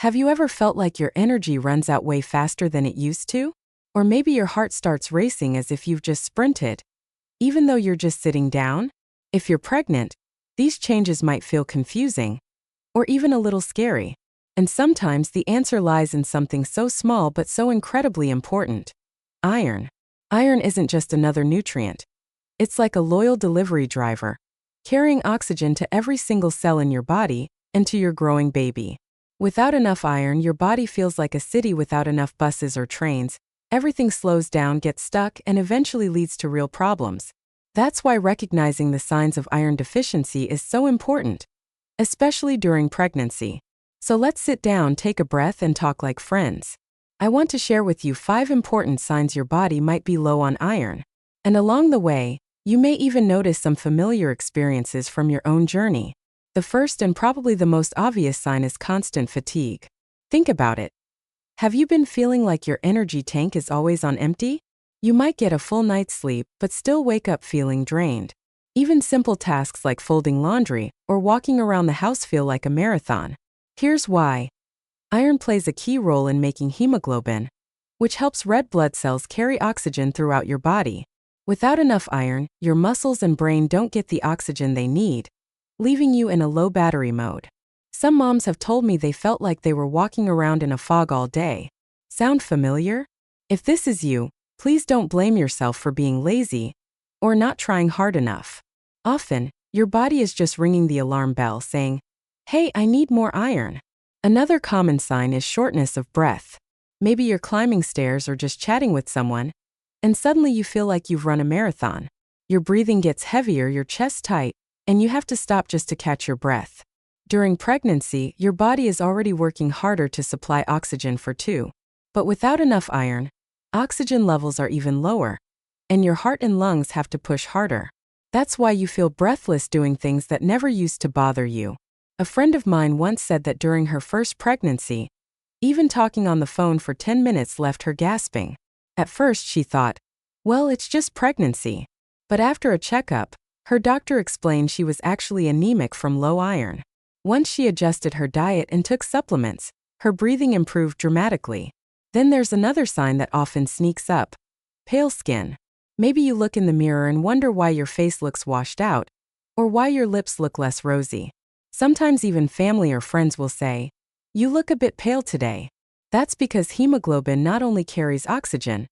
Have you ever felt like your energy runs out way faster than it used to? Or maybe your heart starts racing as if you've just sprinted, even though you're just sitting down? If you're pregnant, these changes might feel confusing, or even a little scary. And sometimes the answer lies in something so small but so incredibly important. Iron. Iron isn't just another nutrient. It's like a loyal delivery driver, carrying oxygen to every single cell in your body and to your growing baby. Without enough iron, your body feels like a city without enough buses or trains. Everything slows down, gets stuck, and eventually leads to real problems. That's why recognizing the signs of iron deficiency is so important, especially during pregnancy. So let's sit down, take a breath, and talk like friends. I want to share with you 5 important signs your body might be low on iron. And along the way, you may even notice some familiar experiences from your own journey. The first and probably the most obvious sign is constant fatigue. Think about it. Have you been feeling like your energy tank is always on empty? You might get a full night's sleep, but still wake up feeling drained. Even simple tasks like folding laundry or walking around the house feel like a marathon. Here's why. Iron plays a key role in making hemoglobin, which helps red blood cells carry oxygen throughout your body. Without enough iron, your muscles and brain don't get the oxygen they need, leaving you in a low battery mode. Some moms have told me they felt like they were walking around in a fog all day. Sound familiar? If this is you, please don't blame yourself for being lazy or not trying hard enough. Often, your body is just ringing the alarm bell saying, "Hey, I need more iron." Another common sign is shortness of breath. Maybe you're climbing stairs or just chatting with someone, and suddenly you feel like you've run a marathon. Your breathing gets heavier, your chest tight, and you have to stop just to catch your breath. During pregnancy, your body is already working harder to supply oxygen for two. But without enough iron, oxygen levels are even lower, and your heart and lungs have to push harder. That's why you feel breathless doing things that never used to bother you. A friend of mine once said that during her first pregnancy, even talking on the phone for 10 minutes left her gasping. At first she thought, well, it's just pregnancy. But after a checkup, her doctor explained she was actually anemic from low iron. Once she adjusted her diet and took supplements, her breathing improved dramatically. Then there's another sign that often sneaks up. Pale skin. Maybe you look in the mirror and wonder why your face looks washed out, or why your lips look less rosy. Sometimes even family or friends will say, "You look a bit pale today." That's because hemoglobin not only carries oxygen,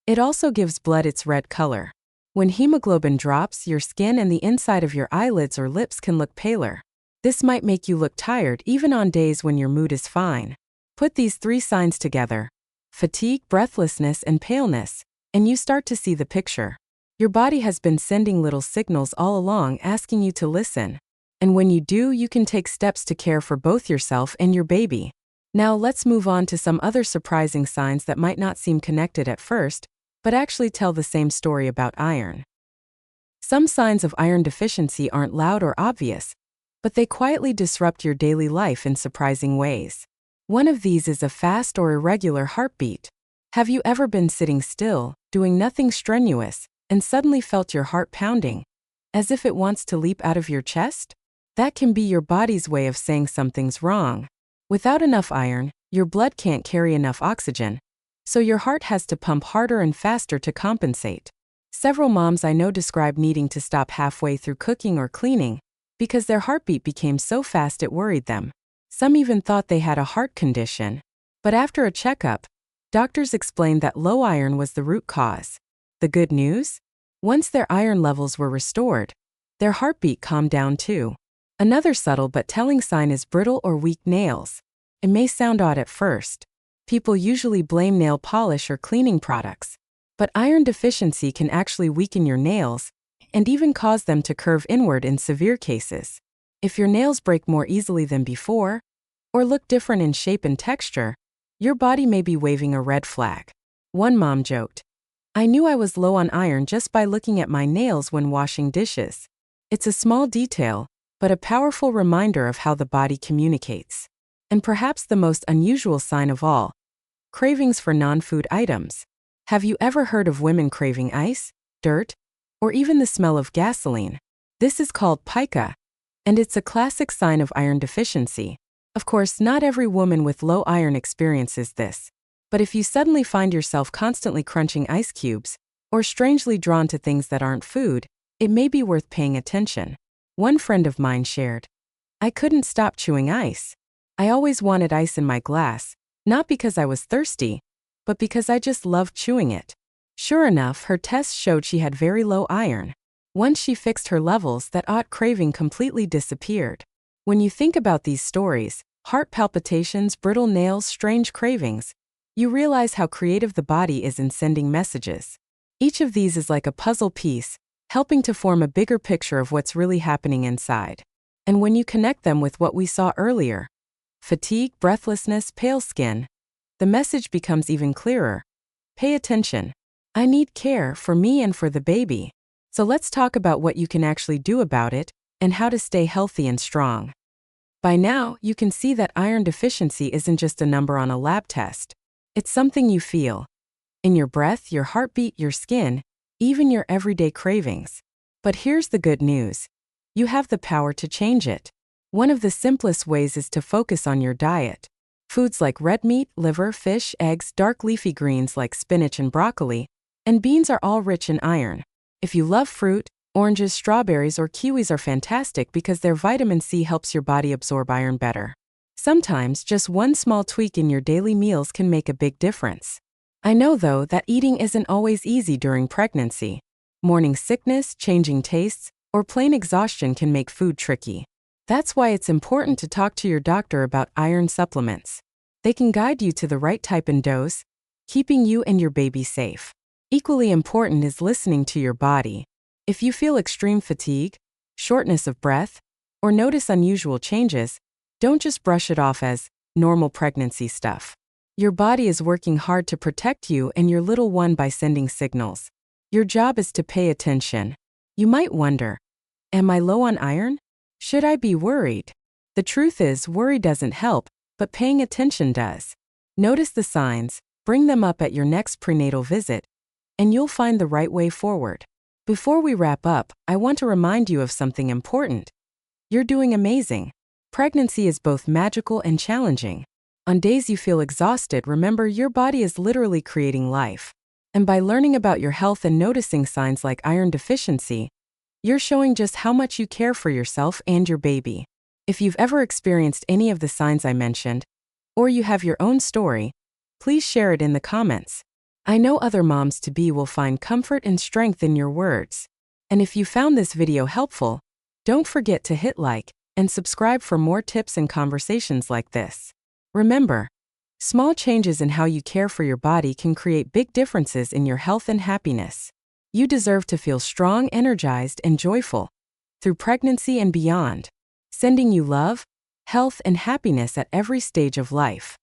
it also gives blood its red color. When hemoglobin drops, your skin and the inside of your eyelids or lips can look paler. This might make you look tired even on days when your mood is fine. Put these 3 signs together: fatigue, breathlessness, and paleness, and you start to see the picture. Your body has been sending little signals all along asking you to listen. And when you do, you can take steps to care for both yourself and your baby. Now let's move on to some other surprising signs that might not seem connected at first, but actually tell the same story about iron. Some signs of iron deficiency aren't loud or obvious, but they quietly disrupt your daily life in surprising ways. One of these is a fast or irregular heartbeat. Have you ever been sitting still, doing nothing strenuous, and suddenly felt your heart pounding, as if it wants to leap out of your chest? That can be your body's way of saying something's wrong. Without enough iron, your blood can't carry enough oxygen, so your heart has to pump harder and faster to compensate. Several moms I know describe needing to stop halfway through cooking or cleaning because their heartbeat became so fast it worried them. Some even thought they had a heart condition. But after a checkup, doctors explained that low iron was the root cause. The good news? Once their iron levels were restored, their heartbeat calmed down too. Another subtle but telling sign is brittle or weak nails. It may sound odd at first. People usually blame nail polish or cleaning products. But iron deficiency can actually weaken your nails and even cause them to curve inward in severe cases. If your nails break more easily than before, or look different in shape and texture, your body may be waving a red flag. One mom joked, "I knew I was low on iron just by looking at my nails when washing dishes." It's a small detail, but a powerful reminder of how the body communicates. And perhaps the most unusual sign of all, cravings for non-food items. Have you ever heard of women craving ice, dirt, or even the smell of gasoline? This is called pica, and it's a classic sign of iron deficiency. Of course, not every woman with low iron experiences this. But if you suddenly find yourself constantly crunching ice cubes, or strangely drawn to things that aren't food, it may be worth paying attention. One friend of mine shared, "I couldn't stop chewing ice. I always wanted ice in my glass, not because I was thirsty, but because I just loved chewing it." Sure enough, her tests showed she had very low iron. Once she fixed her levels, that odd craving completely disappeared. When you think about these stories, heart palpitations, brittle nails, strange cravings, you realize how creative the body is in sending messages. Each of these is like a puzzle piece, helping to form a bigger picture of what's really happening inside. And when you connect them with what we saw earlier, fatigue, breathlessness, pale skin, the message becomes even clearer. Pay attention. I need care for me and for the baby. So let's talk about what you can actually do about it and how to stay healthy and strong. By now, you can see that iron deficiency isn't just a number on a lab test. It's something you feel in your breath, your heartbeat, your skin, even your everyday cravings. But here's the good news. You have the power to change it. One of the simplest ways is to focus on your diet. Foods like red meat, liver, fish, eggs, dark leafy greens like spinach and broccoli, and beans are all rich in iron. If you love fruit, oranges, strawberries, or kiwis are fantastic because their vitamin C helps your body absorb iron better. Sometimes just one small tweak in your daily meals can make a big difference. I know, though, that eating isn't always easy during pregnancy. Morning sickness, changing tastes, or plain exhaustion can make food tricky. That's why it's important to talk to your doctor about iron supplements. They can guide you to the right type and dose, keeping you and your baby safe. Equally important is listening to your body. If you feel extreme fatigue, shortness of breath, or notice unusual changes, don't just brush it off as normal pregnancy stuff. Your body is working hard to protect you and your little one by sending signals. Your job is to pay attention. You might wonder, am I low on iron? Should I be worried? The truth is, worry doesn't help, but paying attention does. Notice the signs, bring them up at your next prenatal visit, and you'll find the right way forward. Before we wrap up, I want to remind you of something important. You're doing amazing. Pregnancy is both magical and challenging. On days you feel exhausted, remember your body is literally creating life. And by learning about your health and noticing signs like iron deficiency, you're showing just how much you care for yourself and your baby. If you've ever experienced any of the signs I mentioned, or you have your own story, please share it in the comments. I know other moms-to-be will find comfort and strength in your words. And if you found this video helpful, don't forget to hit like and subscribe for more tips and conversations like this. Remember, small changes in how you care for your body can create big differences in your health and happiness. You deserve to feel strong, energized, and joyful through pregnancy and beyond, sending you love, health, and happiness at every stage of life.